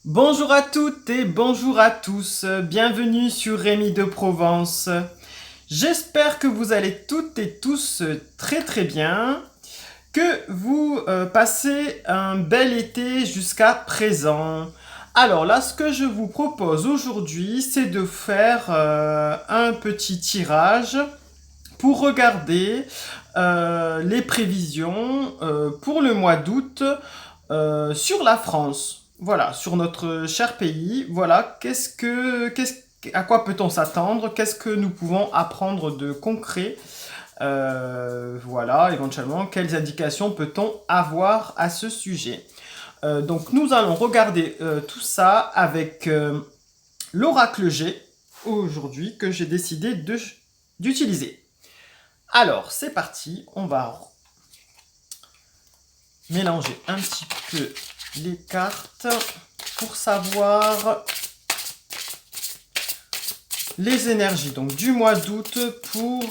Bonjour à toutes et bonjour à tous, bienvenue sur Rémi de Provence. J'espère que vous allez toutes et tous très très bien, que vous passez un bel été jusqu'à présent. Alors là, ce que je vous propose aujourd'hui, c'est de faire un petit tirage pour regarder les prévisions pour le mois d'août sur la France. Voilà, sur notre cher pays. Voilà, à quoi peut-on s'attendre? Qu'est-ce que nous pouvons apprendre de concret? Voilà, éventuellement, quelles indications peut-on avoir à ce sujet? Donc, nous allons regarder tout ça avec l'oracle G aujourd'hui que j'ai décidé d'utiliser. Alors, c'est parti, on va mélanger un petit peu les cartes pour savoir les énergies donc du mois d'août pour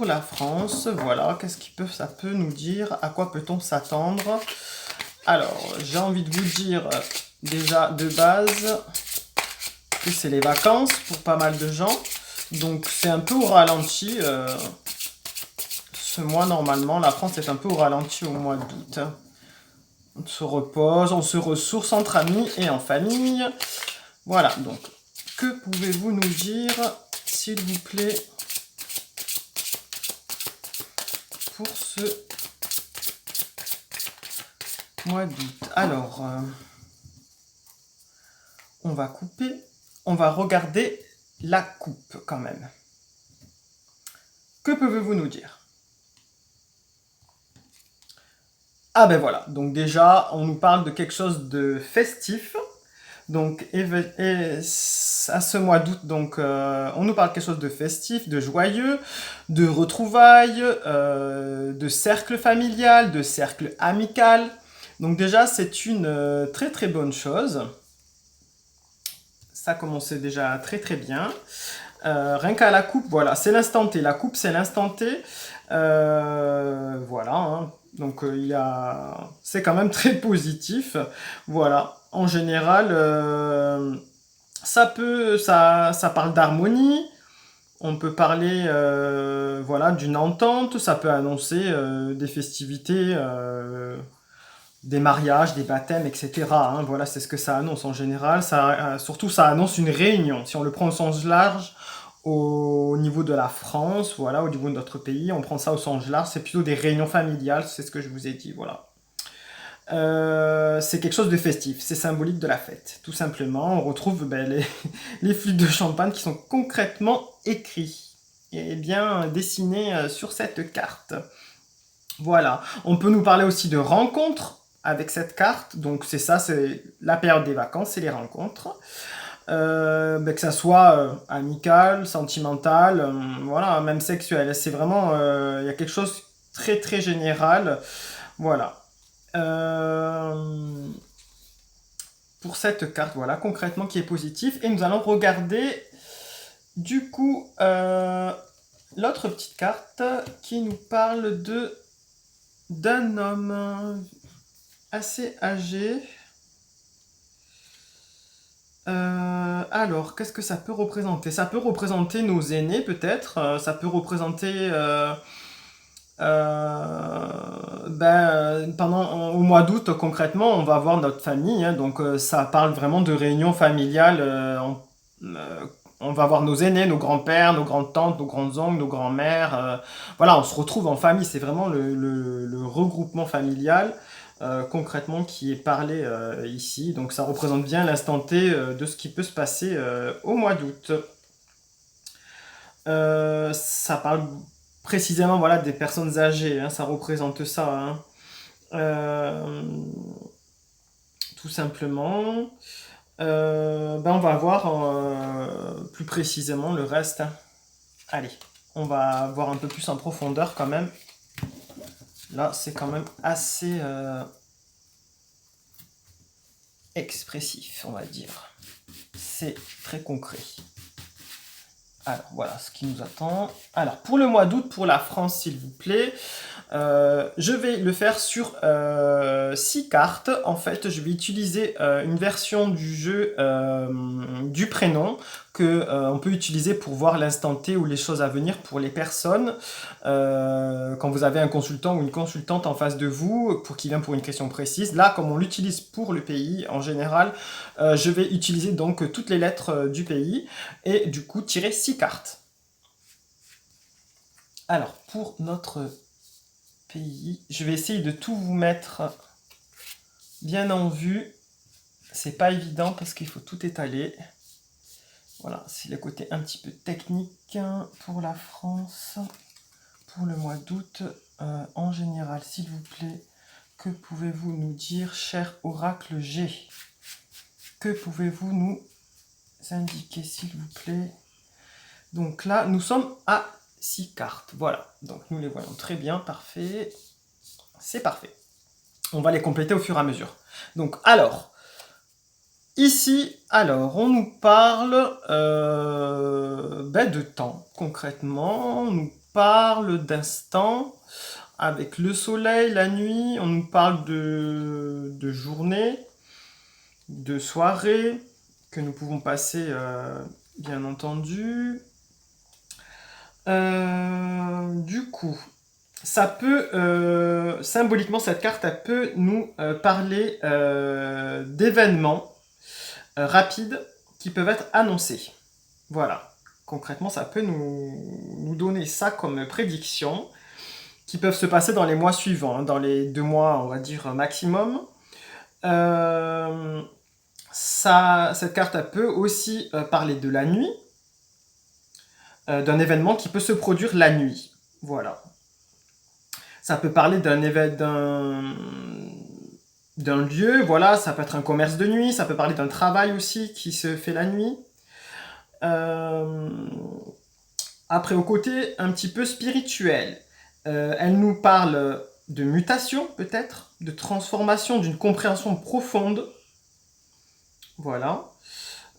la France. Voilà, qu'est-ce ça peut nous dire? À quoi peut-on s'attendre? Alors, j'ai envie de vous dire déjà de base que c'est les vacances pour pas mal de gens. Donc c'est un peu au ralenti. Ce mois, normalement, la France est un peu au ralenti au mois d'août. On se repose, on se ressource entre amis et en famille. Voilà, donc, que pouvez-vous nous dire, s'il vous plaît, pour ce mois d'août? Alors, on va couper, on va regarder la coupe quand même. Que pouvez-vous nous dire? Ah ben voilà, donc déjà, on nous parle de quelque chose de festif. Donc, à ce mois d'août, donc, on nous parle de quelque chose de festif, de joyeux, de retrouvailles, de cercle familial, de cercle amical. Donc déjà, c'est une très très bonne chose. Ça commençait déjà très très bien. Rien qu'à la coupe, voilà, c'est l'instant T. La coupe, c'est l'instant T. Voilà, hein. Donc c'est quand même très positif. Voilà, en général, ça parle d'harmonie. On peut parler, voilà, d'une entente. Ça peut annoncer des festivités, des mariages, des baptêmes, etc., hein. Voilà, c'est ce que ça annonce en général. Surtout, ça annonce une réunion. Si on le prend au sens large, au niveau de la France, voilà, au niveau de notre pays, on prend ça au sens large, c'est plutôt des réunions familiales, c'est ce que je vous ai dit, voilà. C'est quelque chose de festif, c'est symbolique de la fête, tout simplement. On retrouve les flûtes de champagne qui sont concrètement écrits et bien dessinés sur cette carte. Voilà. On peut nous parler aussi de rencontres avec cette carte. Donc c'est ça, c'est la période des vacances, c'est les rencontres. Que ça soit amical, sentimental, voilà, même sexuel. C'est vraiment, il y a quelque chose de très très général. Voilà. Euh, pour cette carte, voilà, concrètement qui est positif. Et nous allons regarder du coup l'autre petite carte qui nous parle d'un homme assez âgé. Alors, qu'est-ce que ça peut représenter? Ça peut représenter nos aînés, peut-être. Ça peut représenter au mois d'août, concrètement, on va voir notre famille, hein. Donc, ça parle vraiment de réunion familiale. On va voir nos aînés, nos grands-pères, nos grandes-tantes, nos grands-oncles, nos grands-mères. Voilà, on se retrouve en famille. C'est vraiment le regroupement familial, concrètement, qui est parlé ici. Donc, ça représente bien l'instant T de ce qui peut se passer au mois d'août. Ça parle précisément, voilà, des personnes âgées, hein, ça représente ça, hein. Euh, tout simplement. On va voir plus précisément le reste, hein. Allez, on va voir un peu plus en profondeur quand même. Là, c'est quand même assez expressif, on va dire. C'est très concret. Alors, voilà ce qui nous attend. Alors, pour le mois d'août, pour la France, s'il vous plaît, je vais le faire sur 6 cartes. En fait, je vais utiliser une version du jeu du prénom que on peut utiliser pour voir l'instant T ou les choses à venir pour les personnes. Quand vous avez un consultant ou une consultante en face de vous pour qui vient pour une question précise. Là, comme on l'utilise pour le pays en général, je vais utiliser donc toutes les lettres du pays et du coup tirer 6 cartes. Alors, pour notre pays, je vais essayer de tout vous mettre bien en vue. C'est pas évident parce qu'il faut tout étaler. Voilà, c'est le côté un petit peu technique pour la France. Pour le mois d'août, en général, s'il vous plaît, que pouvez-vous nous dire, cher oracle G? Que pouvez-vous nous indiquer, s'il vous plaît? Donc là, nous sommes à 6 cartes. Voilà, donc nous les voyons très bien, parfait. C'est parfait. On va les compléter au fur et à mesure. Donc, alors, ici, alors, on nous parle de temps, concrètement. On nous parle d'instant, avec le soleil, la nuit. On nous parle de journée, de soirée, que nous pouvons passer, bien entendu. Du coup, ça peut, symboliquement, cette carte, elle peut nous parler d'événements rapides qui peuvent être annoncés. Voilà. Concrètement, ça peut nous donner ça comme prédiction qui peuvent se passer dans les mois suivants, hein, dans les 2 mois, on va dire, maximum. Cette carte, elle peut aussi parler de la nuit, d'un événement qui peut se produire la nuit. Voilà. Ça peut parler d'un lieu, voilà, ça peut être un commerce de nuit, ça peut parler d'un travail aussi qui se fait la nuit. Après, au côté un petit peu spirituel, elle nous parle de mutation, peut-être, de transformation, d'une compréhension profonde. Voilà.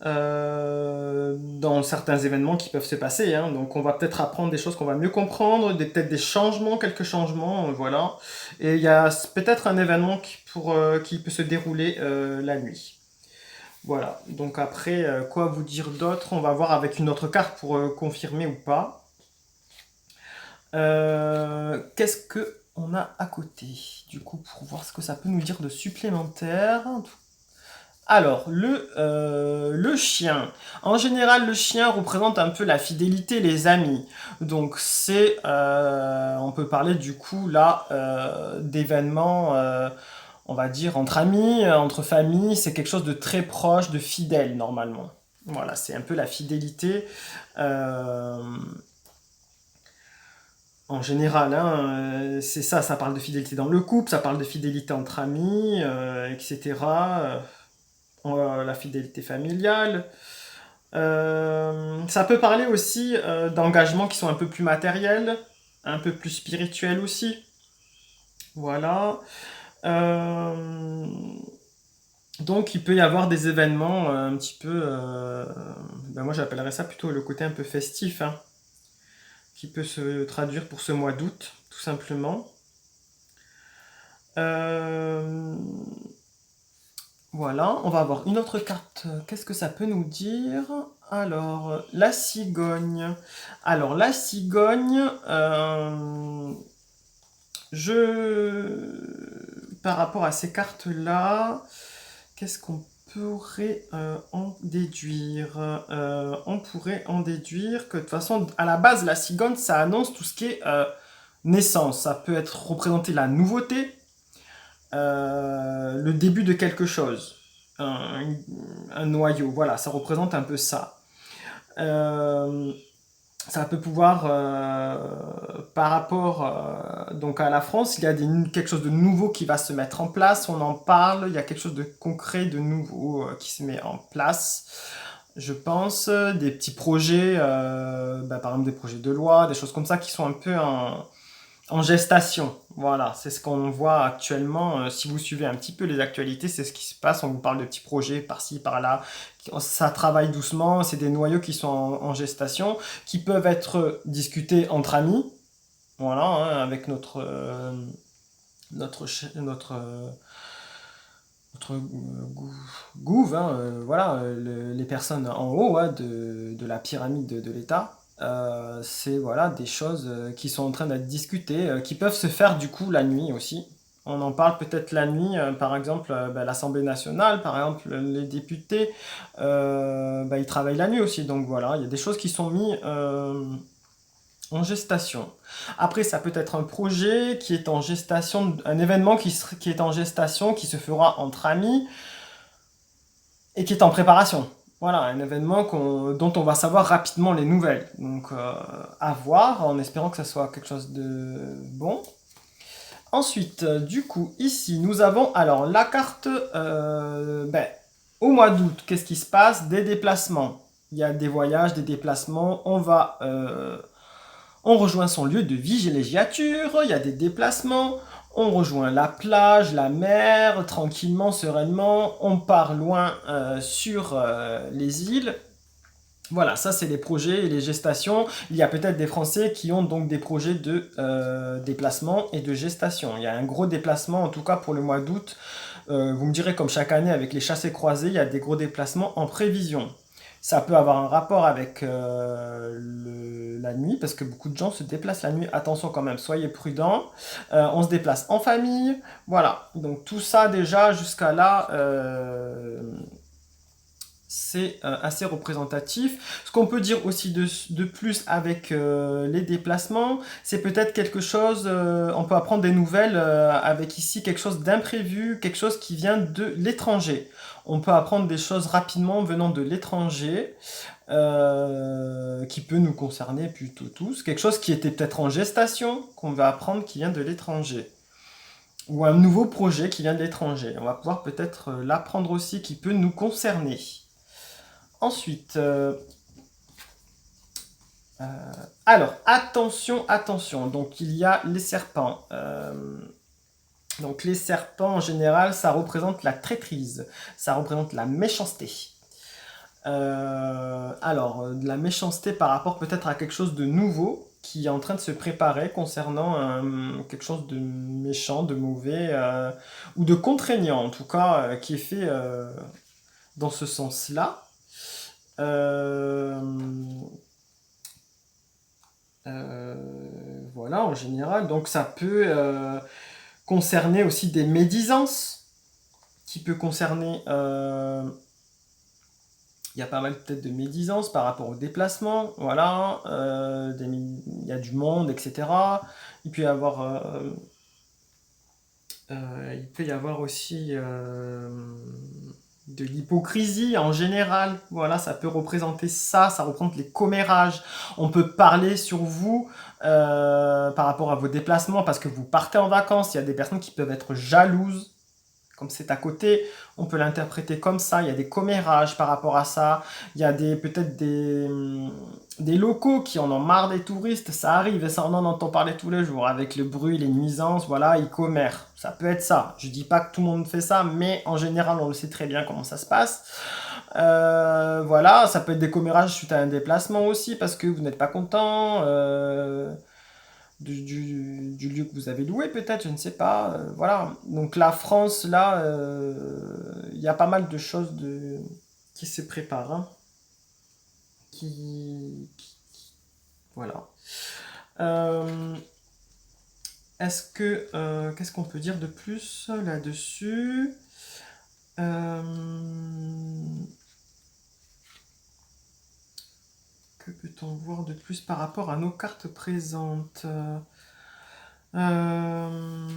Dans certains événements qui peuvent se passer, hein. Donc on va peut-être apprendre des choses qu'on va mieux comprendre, peut-être des changements, quelques changements, voilà. Et il y a peut-être un événement qui peut se dérouler la nuit. Voilà, donc après, quoi vous dire d'autre? On va voir avec une autre carte pour confirmer ou pas. Qu'est-ce que on a à côté, du coup, pour voir ce que ça peut nous dire de supplémentaire? Alors, le chien. En général, le chien représente un peu la fidélité, les amis. Donc, on peut parler du coup là d'événements, on va dire, entre amis, entre familles. C'est quelque chose de très proche, de fidèle normalement. Voilà, c'est un peu la fidélité. euh, En général, hein, c'est ça, ça parle de fidélité dans le couple, ça parle de fidélité entre amis, etc. La fidélité familiale. Ça peut parler aussi d'engagements qui sont un peu plus matériels, un peu plus spirituels aussi. Voilà. Euh, donc il peut y avoir des événements un petit peu, moi j'appellerais ça plutôt le côté un peu festif, hein, qui peut se traduire pour ce mois d'août, tout simplement. Euh, Voilà, on va avoir une autre carte. Qu'est-ce que ça peut nous dire? Alors, la cigogne. Alors, la cigogne, par rapport à ces cartes-là, qu'est-ce qu'on pourrait en déduire? On pourrait en déduire que de toute façon, à la base, la cigogne, ça annonce tout ce qui est naissance. Ça peut être représenté la nouveauté, le début de quelque chose, un noyau, voilà, ça représente un peu ça. Euh, Ça peut pouvoir, par rapport donc à la France, il y a quelque chose de nouveau qui va se mettre en place, on en parle, il y a quelque chose de concret, de nouveau qui se met en place. Je pense, des petits projets, par exemple des projets de loi, des choses comme ça qui sont un peu en gestation. Voilà, c'est ce qu'on voit actuellement. Si vous suivez un petit peu les actualités, c'est ce qui se passe. On vous parle de petits projets par-ci, par-là. Ça travaille doucement. C'est des noyaux qui sont en gestation, qui peuvent être discutés entre amis. Voilà, hein, avec notre, notre, notre gouv, hein, voilà, les personnes en haut, hein, de la pyramide de l'État. C'est voilà, des choses qui sont en train d'être discutées, qui peuvent se faire du coup la nuit aussi. On en parle peut-être la nuit, par exemple, bah, l'Assemblée nationale, par exemple, les députés, bah, ils travaillent la nuit aussi. Donc voilà, il y a des choses qui sont mises en gestation. Après, ça peut être un projet qui est en gestation, un événement qui est en gestation, qui se fera entre amis et qui est en préparation. Voilà, un événement dont on va savoir rapidement les nouvelles. Donc, à voir, en espérant que ça soit quelque chose de bon. Ensuite, du coup, ici, nous avons alors la carte ben, au mois d'août. Qu'est-ce qui se passe? Des déplacements. Il y a des voyages, des déplacements. On rejoint son lieu de villégiature, il y a des déplacements, on rejoint la plage, la mer, tranquillement, sereinement, on part loin sur les îles. Voilà, ça c'est les projets et les gestations. Il y a peut-être des Français qui ont donc des projets de déplacement et de gestation. Il y a un gros déplacement, en tout cas pour le mois d'août. Vous me direz, comme chaque année avec les chassés-croisés, il y a des gros déplacements en prévision. Ça peut avoir un rapport avec la nuit, parce que beaucoup de gens se déplacent la nuit. Attention quand même, soyez prudents. On se déplace en famille. Voilà, donc tout ça déjà jusqu'à là, c'est assez représentatif. Ce qu'on peut dire aussi de plus avec les déplacements, c'est peut-être quelque chose, on peut apprendre des nouvelles avec ici quelque chose d'imprévu, quelque chose qui vient de l'étranger. On peut apprendre des choses rapidement venant de l'étranger, qui peut nous concerner plutôt tous. Quelque chose qui était peut-être en gestation, qu'on va apprendre qui vient de l'étranger. Ou un nouveau projet qui vient de l'étranger. On va pouvoir peut-être l'apprendre aussi, qui peut nous concerner. Ensuite, euh, alors, attention, attention. Donc, il y a les serpents. Donc, les serpents, en général, ça représente la traîtrise. Ça représente la méchanceté. De la méchanceté par rapport peut-être à quelque chose de nouveau qui est en train de se préparer concernant quelque chose de méchant, de mauvais, ou de contraignant, en tout cas, qui est fait dans ce sens-là. Euh, Euh, voilà, en général. Donc ça peut concerner aussi des médisances, qui peut concerner... il y a pas mal peut-être de médisances par rapport au déplacement, voilà. Il y a du monde, etc. Il peut y avoir, il peut y avoir aussi de l'hypocrisie en général. Voilà, ça peut représenter ça, ça représente les commérages. On peut parler sur vous par rapport à vos déplacements parce que vous partez en vacances. Il y a des personnes qui peuvent être jalouses. Comme c'est à côté, on peut l'interpréter comme ça. Il y a des commérages par rapport à ça. Il y a peut-être des locaux qui en ont marre des touristes. Ça arrive et ça, on en entend parler tous les jours. Avec le bruit, les nuisances, voilà, ils commèrent. Ça peut être ça. Je dis pas que tout le monde fait ça, mais en général, on le sait très bien comment ça se passe. Voilà, ça peut être des commérages suite à un déplacement aussi parce que vous n'êtes pas content. Du lieu que vous avez loué peut-être, je ne sais pas. Voilà. Donc la France, là, il y a pas mal de choses qui se préparent, hein, voilà. Euh, qu'est-ce qu'on peut dire de plus là-dessus? Euh, que peut-on voir de plus par rapport à nos cartes présentes? Euh,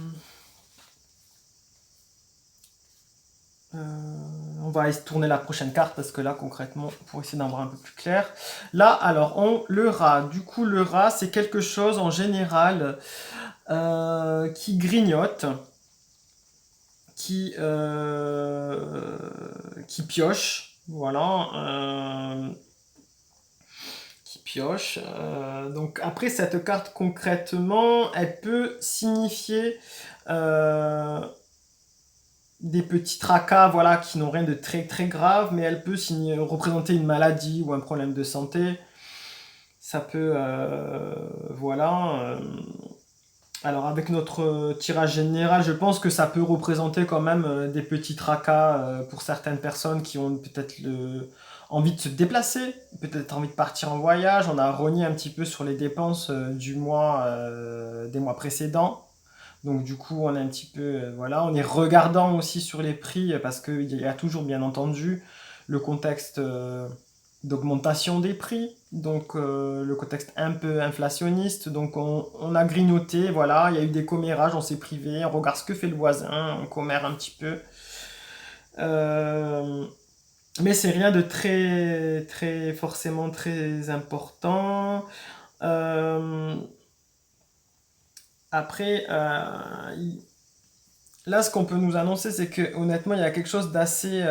on va tourner la prochaine carte parce que là, concrètement, pour essayer d'en voir un peu plus clair. Là, alors, le rat. Du coup, le rat, c'est quelque chose en général qui grignote, qui, qui pioche. Voilà. Qui pioche. Donc après, cette carte, concrètement, elle peut signifier des petits tracas, voilà, qui n'ont rien de très très grave, mais elle peut représenter une maladie ou un problème de santé. Ça peut, voilà. Alors avec notre tirage général, je pense que ça peut représenter quand même des petits tracas pour certaines personnes qui ont peut-être envie de se déplacer, peut-être envie de partir en voyage. On a rogné un petit peu sur les dépenses des mois précédents. Donc du coup, on est un petit peu, voilà, on est regardant aussi sur les prix parce qu'il y a toujours, bien entendu, le contexte d'augmentation des prix, donc le contexte un peu inflationniste. Donc on a grignoté, voilà, il y a eu des commérages, on s'est privé, on regarde ce que fait le voisin, on commère un petit peu. Euh, mais c'est rien de très, très, forcément très important. Euh, après, là, ce qu'on peut nous annoncer, c'est que honnêtement, il y a quelque chose d'assez.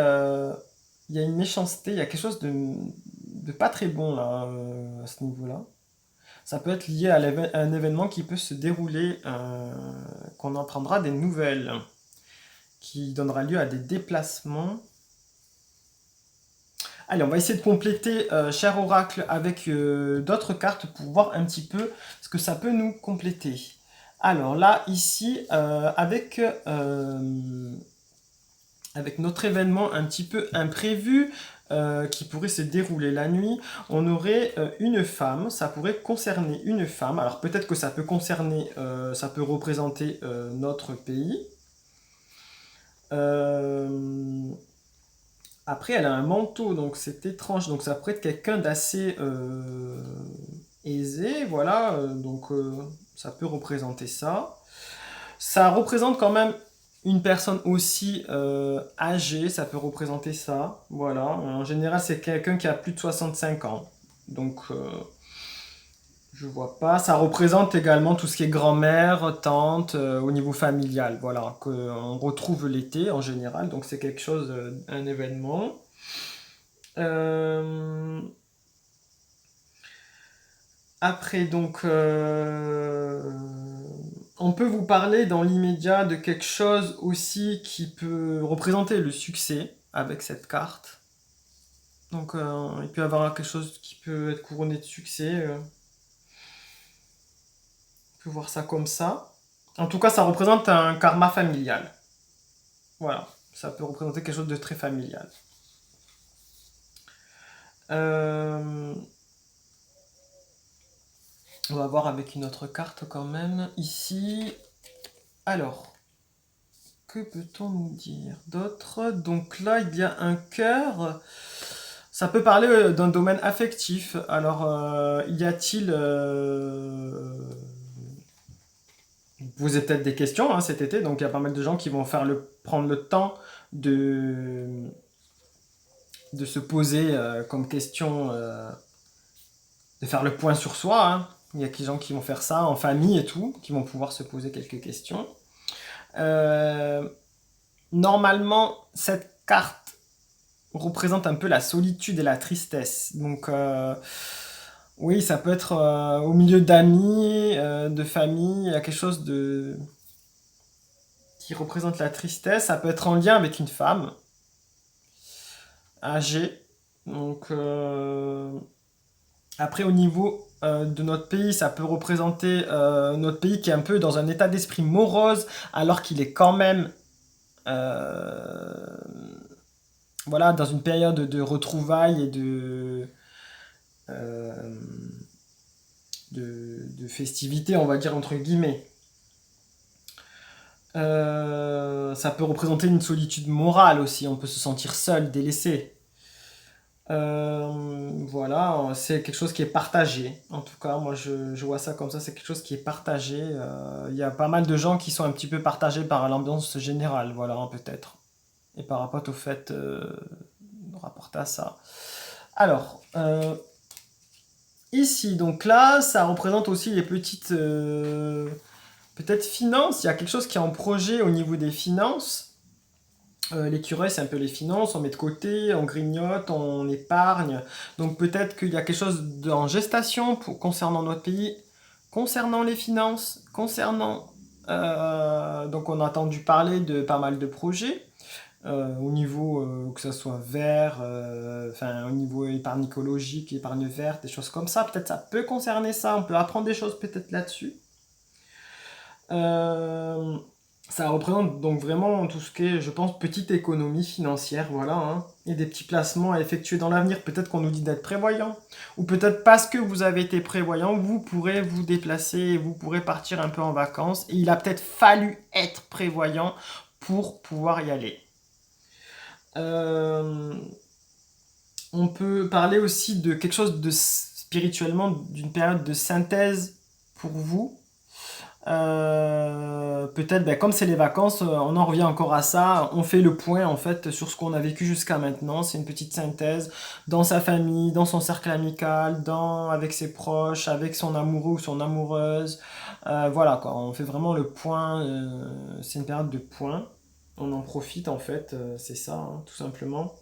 Il y a une méchanceté, il y a quelque chose de pas très bon là, à ce niveau-là. Ça peut être lié à un événement qui peut se dérouler, qu'on en prendra des nouvelles, qui donnera lieu à des déplacements. Allez, on va essayer de compléter, cher oracle, avec d'autres cartes pour voir un petit peu ce que ça peut nous compléter. Alors là, ici, avec notre événement un petit peu imprévu qui pourrait se dérouler la nuit, on aurait une femme, ça pourrait concerner une femme. Alors peut-être que ça peut concerner, ça peut représenter notre pays. Euh, Après, elle a un manteau, donc c'est étrange. Donc ça pourrait être quelqu'un d'assez aisé, voilà. Donc ça peut représenter ça. Ça représente quand même une personne aussi âgée, ça peut représenter ça. Voilà. En général, c'est quelqu'un qui a plus de 65 ans. Donc je vois pas. Ça représente également tout ce qui est grand-mère, tante, au niveau familial. Voilà, qu'on retrouve l'été en général. Donc c'est quelque chose, un événement. Euh, Après, donc, on peut vous parler dans l'immédiat de quelque chose aussi qui peut représenter le succès avec cette carte. Donc, il peut y avoir quelque chose qui peut être couronné de succès. On peut voir ça comme ça. En tout cas, ça représente un karma familial. Voilà, ça peut représenter quelque chose de très familial. Euh, on va voir avec une autre carte quand même. Ici, alors, que peut-on nous dire d'autre? Donc là, il y a un cœur. Ça peut parler d'un domaine affectif. Alors, y a-t-il... Vous posez peut-être des questions hein, cet été, donc il y a pas mal de gens qui vont prendre le temps de, de se poser comme question, de faire le point sur soi. Hein. Il y a des gens qui vont faire ça en famille et tout, qui vont pouvoir se poser quelques questions. Euh, Normalement, cette carte représente un peu la solitude et la tristesse. Donc, oui, ça peut être au milieu d'amis, de famille, il y a quelque chose qui représente la tristesse. Ça peut être en lien avec une femme âgée. Donc, après, au niveau de notre pays, ça peut représenter notre pays qui est un peu dans un état d'esprit morose, alors qu'il est quand même euh, voilà, dans une période de retrouvailles et euh, de festivités, on va dire entre guillemets. Ça peut représenter une solitude morale aussi, on peut se sentir seul, délaissé. Voilà, c'est quelque chose qui est partagé. En tout cas, moi je vois ça comme ça, c'est quelque chose qui est partagé. Il y a pas mal de gens qui sont un petit peu partagés par l'ambiance générale, voilà, peut-être. Et par rapport au fait rapporté à ça. Alors, ici, donc là, ça représente aussi les petites peut-être finances. Il y a quelque chose qui est en projet au niveau des finances. L'écureuil, c'est un peu les finances, on met de côté, on grignote, on épargne. Donc peut-être qu'il y a quelque chose en gestation concernant notre pays, concernant les finances, concernant... donc on a entendu parler de pas mal de projets au niveau que ce soit vert, enfin au niveau épargne écologique, épargne verte, des choses comme ça. Peut-être ça peut concerner ça, on peut apprendre des choses peut-être là-dessus. Euh, Ça représente donc vraiment tout ce qui est, je pense, petite économie financière, voilà, hein, et des petits placements à effectuer dans l'avenir. Peut-être qu'on nous dit d'être prévoyant, ou peut-être parce que vous avez été prévoyant, vous pourrez vous déplacer, et vous pourrez partir un peu en vacances, et il a peut-être fallu être prévoyant pour pouvoir y aller. Euh, on peut parler aussi de quelque chose de spirituellement, d'une période de synthèse pour vous. Peut-être, ben, comme c'est les vacances, on en revient encore à ça. On fait le point en fait sur ce qu'on a vécu jusqu'à maintenant. C'est une petite synthèse dans sa famille, dans son cercle amical, avec ses proches, avec son amoureux ou son amoureuse. Voilà quoi, on fait vraiment le point. C'est une période de point. On en profite en fait, c'est ça, hein, tout simplement.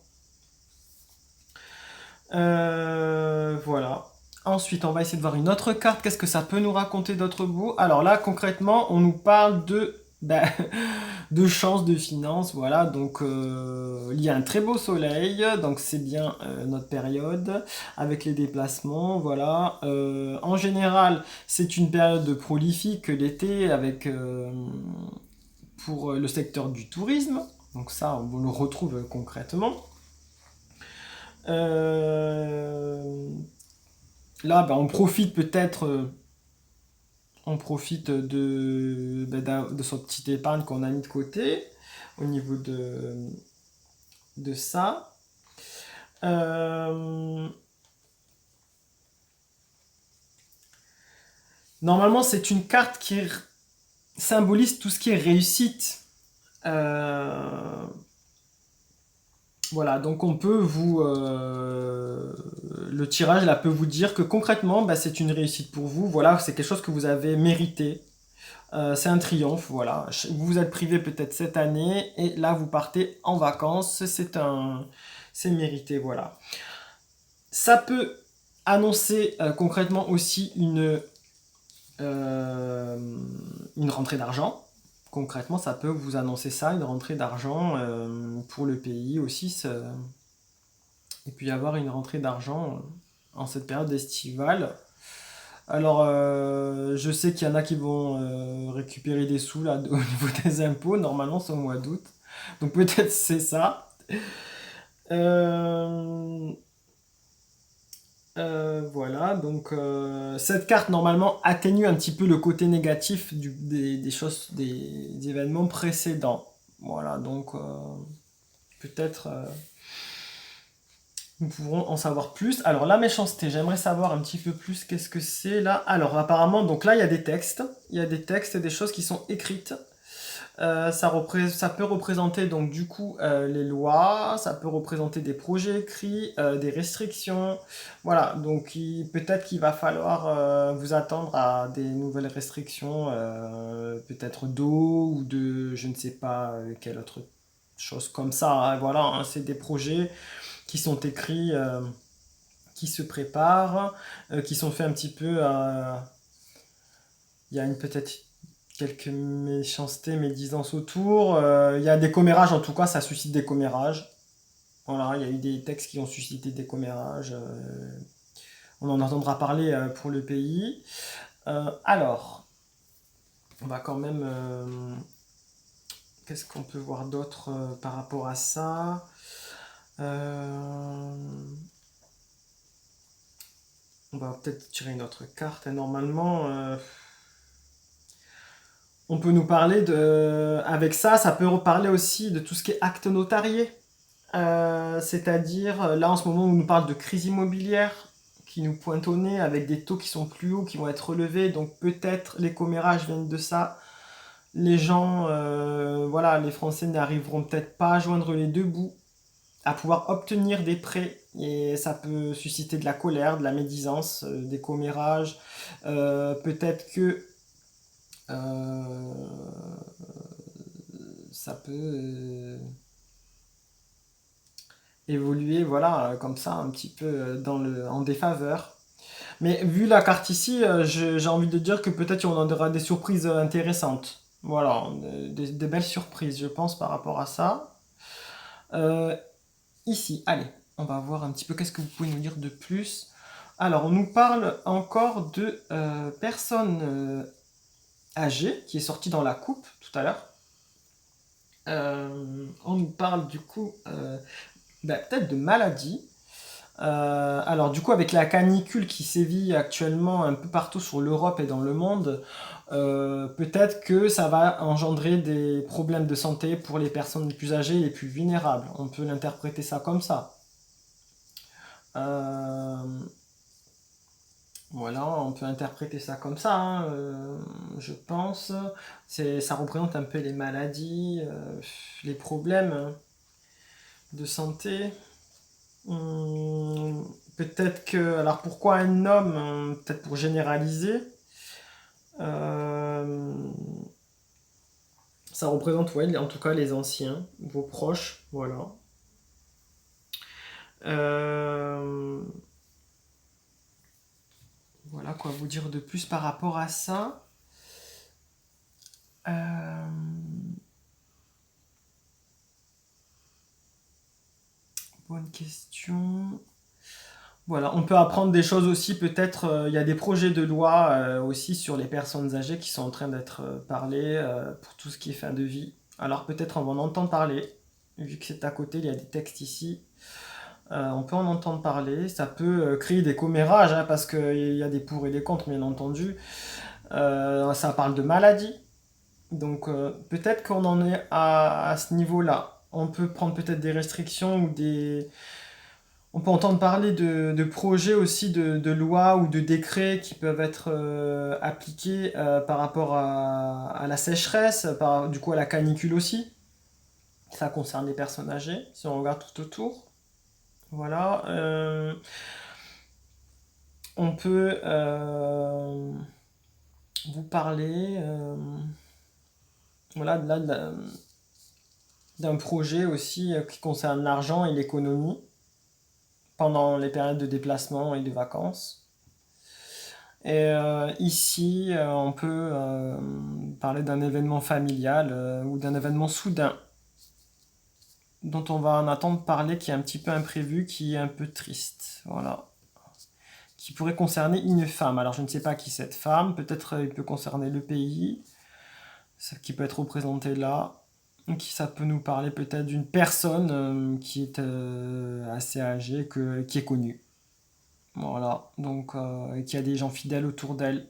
Voilà. Ensuite, on va essayer de voir une autre carte. Qu'est-ce que ça peut nous raconter d'autre beau? Alors là, concrètement, on nous parle de chance, de finances. Voilà, donc il y a un très beau soleil. Donc c'est bien notre période avec les déplacements. Voilà. En général, c'est une période prolifique l'été avec pour le secteur du tourisme. Donc ça, on le retrouve concrètement. Euh, Là, on profite peut-être, on profite de son petite épargne qu'on a mis de côté au niveau de ça. Euh, Normalement, c'est une carte qui symbolise tout ce qui est réussite. Euh, Voilà, donc on peut vous... le tirage là peut vous dire que concrètement, c'est une réussite pour vous. Voilà, c'est quelque chose que vous avez mérité. C'est un triomphe, voilà. Vous vous êtes privé peut-être cette année et là vous partez en vacances. C'est mérité, voilà. Ça peut annoncer concrètement aussi euh, une rentrée d'argent. Concrètement, ça peut vous annoncer ça, une rentrée d'argent pour le pays aussi. Il peut y avoir une rentrée d'argent en cette période estivale. Alors, je sais qu'il y en a qui vont récupérer des sous là au niveau des impôts. Normalement, c'est au mois d'août. Donc peut-être c'est ça. Euh, voilà, donc cette carte normalement atténue un petit peu le côté négatif des choses, des événements précédents. Voilà, donc peut-être nous pourrons en savoir plus. Alors la méchanceté, j'aimerais savoir un petit peu plus qu'est-ce que c'est là. Alors apparemment, donc là il y a des textes, il y a des textes et des choses qui sont écrites. Ça peut représenter donc du coup les lois, ça peut représenter des projets écrits, des restrictions. Voilà, donc peut-être qu'il va falloir vous attendre à des nouvelles restrictions, peut-être d'eau ou de je ne sais pas quelle autre chose comme ça, hein. Voilà, hein, c'est des projets qui sont écrits, qui se préparent, qui sont faits un petit peu à... Il y a peut-être quelques méchancetés, médisances autour. Il y a des commérages, en tout cas, ça suscite des commérages. Voilà, il y a eu des textes qui ont suscité des commérages. On en entendra parler pour le pays. Alors, on va quand même... qu'est-ce qu'on peut voir d'autre par rapport à ça? On va peut-être tirer une autre carte. Et normalement, on peut nous parler de... Avec ça, ça peut reparler aussi de tout ce qui est acte notarié. C'est-à-dire, là en ce moment, on nous parle de crise immobilière qui nous pointe au nez avec des taux qui sont plus hauts, qui vont être relevés. Donc peut-être les commérages viennent de ça. Les gens, voilà, les Français n'arriveront peut-être pas à joindre les deux bouts, à pouvoir obtenir des prêts. Et ça peut susciter de la colère, de la médisance, des commérages. Peut-être que euh, ça peut... évoluer, voilà, comme ça, un petit peu en défaveur. Mais vu la carte ici, j'ai envie de dire que peut-être on en aura des surprises intéressantes. Voilà, des belles surprises, je pense, par rapport à ça. Euh, Ici, allez, on va voir un petit peu qu'est-ce que vous pouvez nous dire de plus. Alors, on nous parle encore de personnes âgées, qui est sorti dans la coupe tout à l'heure. On nous parle du coup peut-être de maladies. Alors du coup, avec la canicule qui sévit actuellement un peu partout sur l'Europe et dans le monde, peut-être que ça va engendrer des problèmes de santé pour les personnes les plus âgées et les plus vulnérables. On peut l'interpréter ça comme ça. Euh, voilà, on peut interpréter ça comme ça, hein, je pense. Ça représente un peu les maladies, les problèmes de santé. Peut-être que... Alors pourquoi un homme? Peut-être pour généraliser. Euh, Ça représente, ouais, en tout cas les anciens, vos proches, voilà. Euh, Voilà quoi vous dire de plus par rapport à ça. Euh, Bonne question. Voilà, on peut apprendre des choses aussi, peut-être, il y a des projets de loi aussi sur les personnes âgées qui sont en train d'être parlés pour tout ce qui est fin de vie. Alors peut-être on va en entendre parler, vu que c'est à côté, il y a des textes ici. On peut en entendre parler, ça peut créer des commérages, hein, parce qu'il y a des pour et des contre, bien entendu. Ça parle de maladies, donc peut-être qu'on en est à ce niveau-là. On peut prendre peut-être des restrictions ou des, on peut entendre parler de projets aussi, de lois ou de décrets qui peuvent être appliqués par rapport à la sécheresse, du coup à la canicule aussi. Ça concerne les personnes âgées, si on regarde tout autour. Voilà. On peut vous parler voilà, d'un projet aussi qui concerne l'argent et l'économie pendant les périodes de déplacement et de vacances. Et ici, on peut parler d'un événement familial ou d'un événement soudain dont on va en attendre parler, qui est un petit peu imprévu, qui est un peu triste. Voilà. Qui pourrait concerner une femme. Alors je ne sais pas qui cette femme, peut-être il peut concerner le pays, qui peut être représenté là. Qui ça peut nous parler peut-être d'une personne qui est assez âgée, qui est connue. Voilà, donc qui a des gens fidèles autour d'elle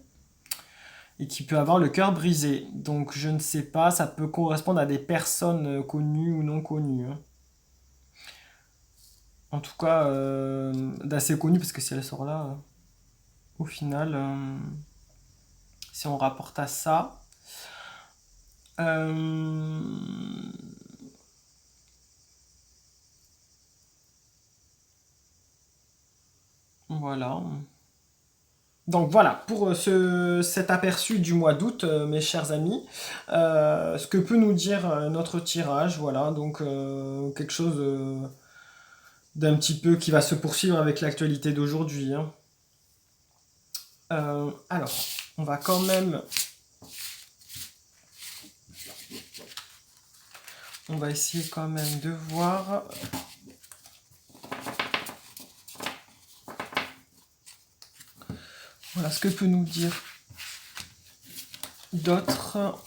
et qui peut avoir le cœur brisé. Donc je ne sais pas, ça peut correspondre à des personnes connues ou non connues, hein. En tout cas, d'assez connues, parce que si elle sort là, au final, si on rapporte à ça, euh, voilà. Donc voilà, pour cet aperçu du mois d'août, mes chers amis, ce que peut nous dire notre tirage, voilà, donc quelque chose d'un petit peu qui va se poursuivre avec l'actualité d'aujourd'hui, hein. Alors, on va quand même... On va essayer quand même de voir... Voilà ce que peut nous dire d'autres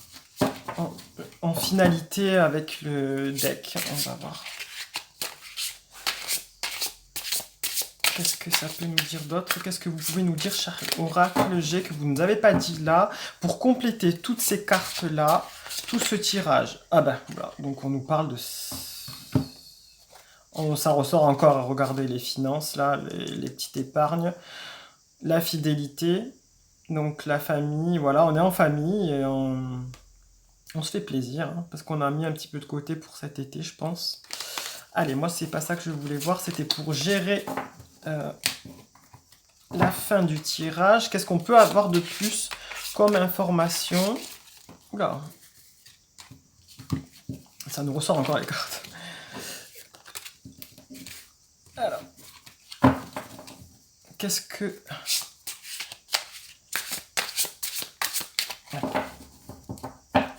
en finalité avec le deck. On va voir. Qu'est-ce que ça peut nous dire d'autre? Qu'est-ce que vous pouvez nous dire, cher oracle G, que vous ne nous avez pas dit là, pour compléter toutes ces cartes-là, tout ce tirage? Ah ben, voilà. Donc on nous parle de... ça ressort encore à regarder les finances, là, les petites épargnes. La fidélité, donc la famille, voilà, on est en famille et on se fait plaisir, hein, parce qu'on a mis un petit peu de côté pour cet été, je pense. Allez, moi, c'est pas ça que je voulais voir, c'était pour gérer la fin du tirage. Qu'est-ce qu'on peut avoir de plus comme information? Oula, ça nous ressort encore les cartes. Alors, qu'est-ce que...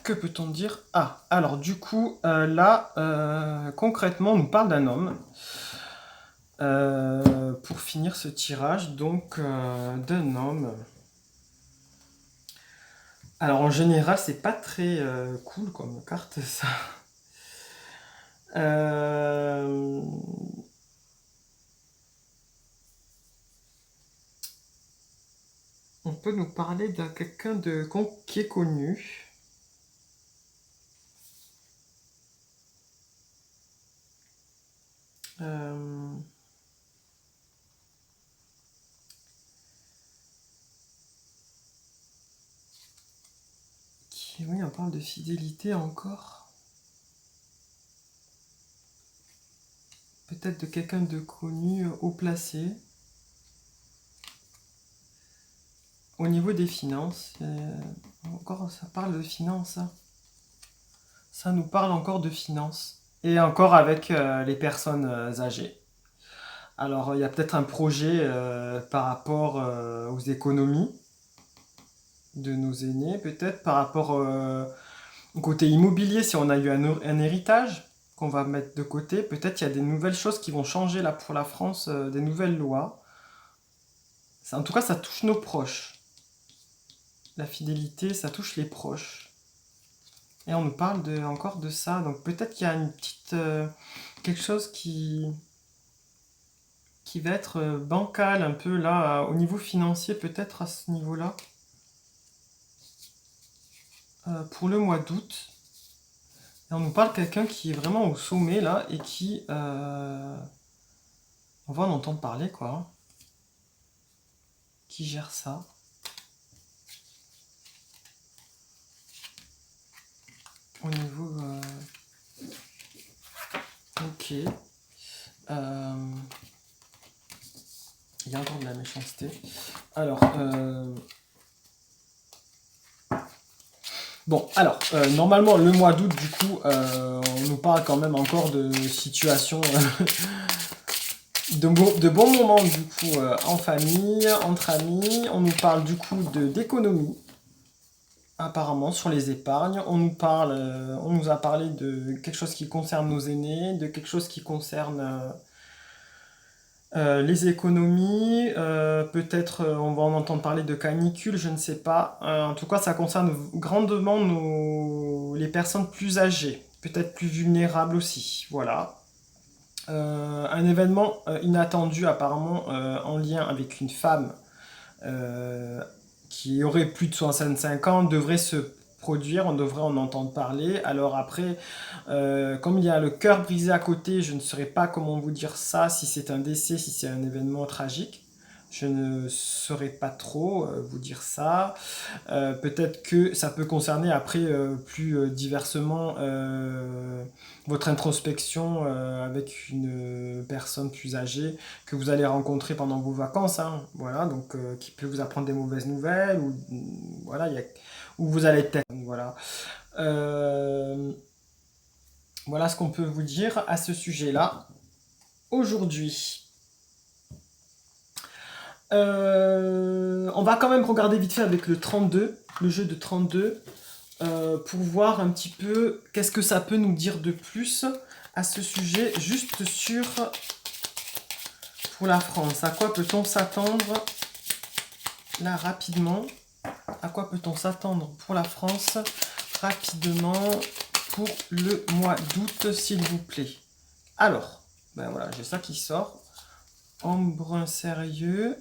Que peut-on dire? Ah, alors du coup, là, concrètement, on nous parle d'un homme. Pour finir ce tirage, donc, d'un homme. Alors en général, c'est pas très cool comme carte, ça. Euh, On peut nous parler d'un quelqu'un qui est connu. Euh, oui, on parle de fidélité encore. Peut-être de quelqu'un de connu, haut placé. Au niveau des finances, encore ça parle de finances, ça. Ça nous parle encore de finances. Et encore avec les personnes âgées. Alors, il y a peut-être un projet par rapport aux économies de nos aînés, peut-être par rapport au côté immobilier, si on a eu un héritage qu'on va mettre de côté, peut-être il y a des nouvelles choses qui vont changer là pour la France, des nouvelles lois. En tout cas, ça touche nos proches. La fidélité, ça touche les proches. Et on nous parle encore de ça, donc peut-être qu'il y a une petite quelque chose qui va être bancal un peu là, au niveau financier, peut-être à ce niveau-là, pour le mois d'août. Et on nous parle de quelqu'un qui est vraiment au sommet là et qui, on va en entendre parler quoi, hein. Qui gère ça. Au niveau, ok. Il y a encore de la méchanceté. Alors, bon, alors, normalement, le mois d'août, du coup, on nous parle quand même encore de situations, de bons moments, du coup, en famille, entre amis. On nous parle, du coup, d'économie, apparemment, sur les épargnes. On nous a parlé de quelque chose qui concerne nos aînés, de quelque chose qui concerne les économies, peut-être on va en entendre parler de canicule, je ne sais pas. En tout cas, ça concerne grandement les personnes plus âgées, peut-être plus vulnérables aussi. Voilà. Un événement inattendu apparemment en lien avec une femme euh, qui aurait plus de 65 ans devrait se produire, on devrait en entendre parler. Alors après, comme il y a le cœur brisé à côté, je ne saurais pas comment vous dire ça, si c'est un décès, si c'est un événement tragique. Je ne saurais pas trop vous dire ça. Peut-être que ça peut concerner après plus diversement votre introspection avec une personne plus âgée que vous allez rencontrer pendant vos vacances, hein. Voilà, donc qui peut vous apprendre des mauvaises nouvelles ou voilà, où vous allez être. Voilà. Euh, voilà ce qu'on peut vous dire à ce sujet-là aujourd'hui. On va quand même regarder vite fait avec le 32, le jeu de 32, pour voir un petit peu qu'est-ce que ça peut nous dire de plus à ce sujet, juste sur pour la France. À quoi peut-on s'attendre là rapidement? À quoi peut-on s'attendre pour la France rapidement pour le mois d'août, s'il vous plaît? Alors, ben voilà, j'ai ça qui sort. Embrun sérieux.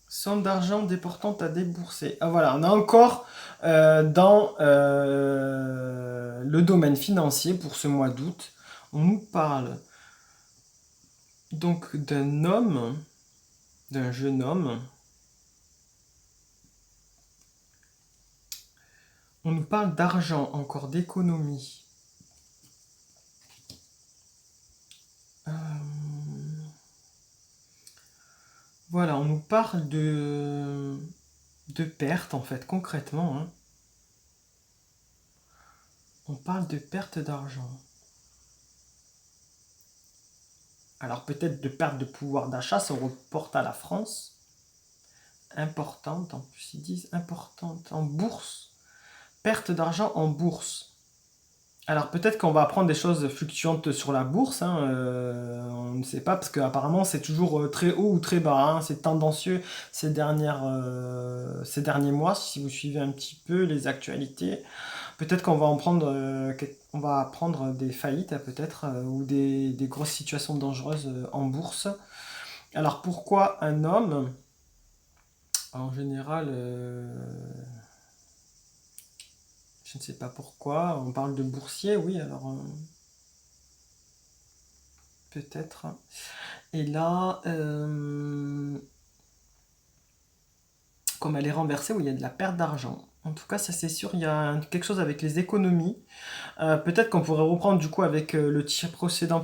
Somme d'argent déportante à débourser. Ah voilà, on est encore dans le domaine financier pour ce mois d'août. On nous parle donc d'un homme, d'un jeune homme. On nous parle d'argent, encore d'économie. Euh, Voilà, on nous parle de perte en fait, concrètement, hein. On parle de perte d'argent. Alors peut-être de perte de pouvoir d'achat, ça reporte à la France. Importante, en plus ils disent importante en bourse. Perte d'argent en bourse. Alors peut-être qu'on va apprendre des choses fluctuantes sur la bourse, hein, on ne sait pas, parce qu'apparemment c'est toujours très haut ou très bas, hein, c'est tendancieux ces derniers mois, si vous suivez un petit peu les actualités. Peut-être qu'on va en prendre, on va apprendre des faillites peut-être, ou des grosses situations dangereuses en bourse. Alors pourquoi un homme? En général, je ne sais pas pourquoi, on parle de boursier, oui, alors peut-être. Et là, comme elle est renversée, où il y a de la perte d'argent. En tout cas, ça c'est sûr, il y a quelque chose avec les économies. Peut-être qu'on pourrait reprendre du coup avec précédent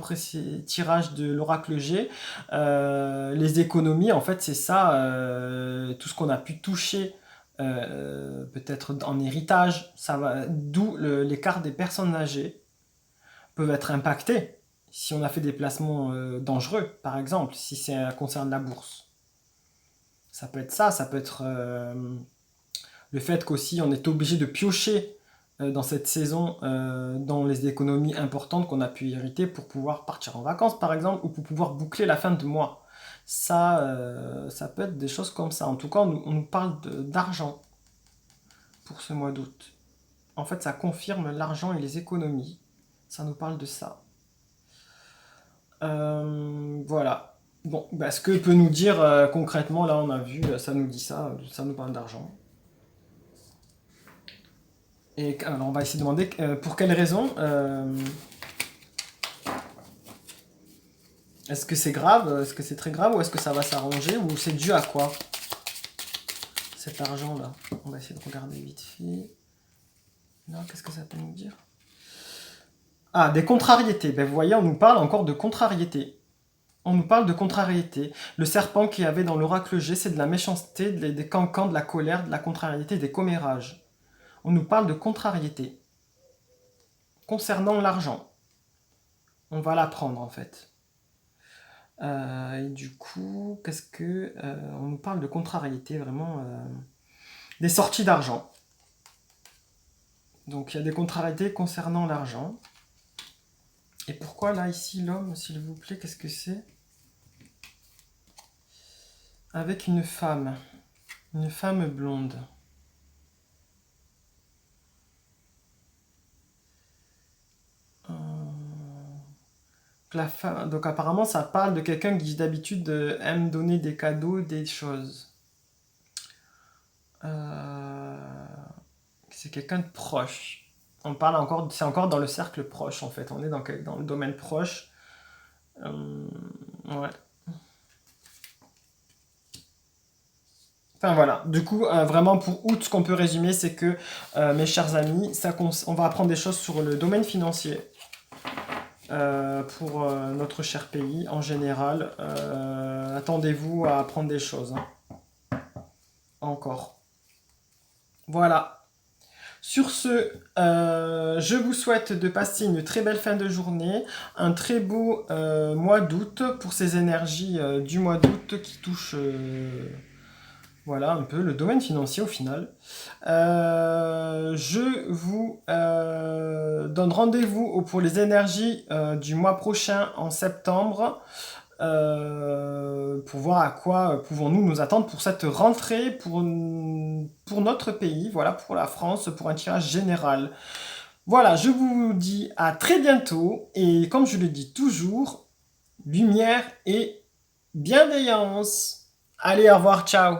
tirage de l'oracle G. Les économies, en fait, c'est ça, tout ce qu'on a pu toucher, peut-être en héritage, ça va, d'où l'écart des personnes âgées peuvent être impactées si on a fait des placements dangereux, par exemple, si ça concerne la bourse. Ça peut être ça, ça peut être le fait qu'aussi on est obligé de piocher dans cette saison dans les économies importantes qu'on a pu hériter pour pouvoir partir en vacances par exemple ou pour pouvoir boucler la fin de mois. Ça peut être des choses comme ça. En tout cas, on nous parle d'argent pour ce mois d'août. En fait, ça confirme l'argent et les économies. Ça nous parle de ça. Voilà. Bon, bah, ce que peut nous dire concrètement, là on a vu, ça nous dit ça nous parle d'argent. Et alors on va essayer de demander pour quelle raison. Est-ce que c'est grave? Est-ce que c'est très grave? Ou est-ce que ça va s'arranger? Ou c'est dû à quoi? Cet argent-là. On va essayer de regarder vite fait. Non, qu'est-ce que ça peut nous dire? Ah, des contrariétés. Ben, vous voyez, on nous parle encore de contrariétés. On nous parle de contrariété. Le serpent qu'il y avait dans l'oracle G, c'est de la méchanceté, des cancans, de la colère, de la contrariété, des commérages. On nous parle de contrariété. Concernant l'argent. On va l'apprendre en fait. Et du coup, qu'est-ce que... on nous parle de contrariété, vraiment... des sorties d'argent. Donc il y a des contrariétés concernant l'argent. Et pourquoi là, ici, l'homme, s'il vous plaît, qu'est-ce que c'est? Avec une femme blonde. Donc apparemment, ça parle de quelqu'un qui d'habitude aime donner des cadeaux, des choses. C'est quelqu'un de proche. On parle encore, c'est encore dans le cercle proche en fait. On est dans le domaine proche. Ouais. Enfin voilà, du coup, vraiment pour août, ce qu'on peut résumer, c'est que, mes chers amis, on va apprendre des choses sur le domaine financier pour notre cher pays en général. Attendez-vous à apprendre des choses, hein. Encore. Voilà. Sur ce, je vous souhaite de passer une très belle fin de journée, un très beau mois d'août pour ces énergies du mois d'août qui touchent voilà un peu le domaine financier au final. Je vous donne rendez-vous pour les énergies du mois prochain en septembre pour voir à quoi pouvons-nous nous attendre pour cette rentrée pour notre pays, voilà, pour la France, pour un tirage général. Voilà, je vous dis à très bientôt et comme je le dis toujours, lumière et bienveillance. Allez, au revoir, ciao.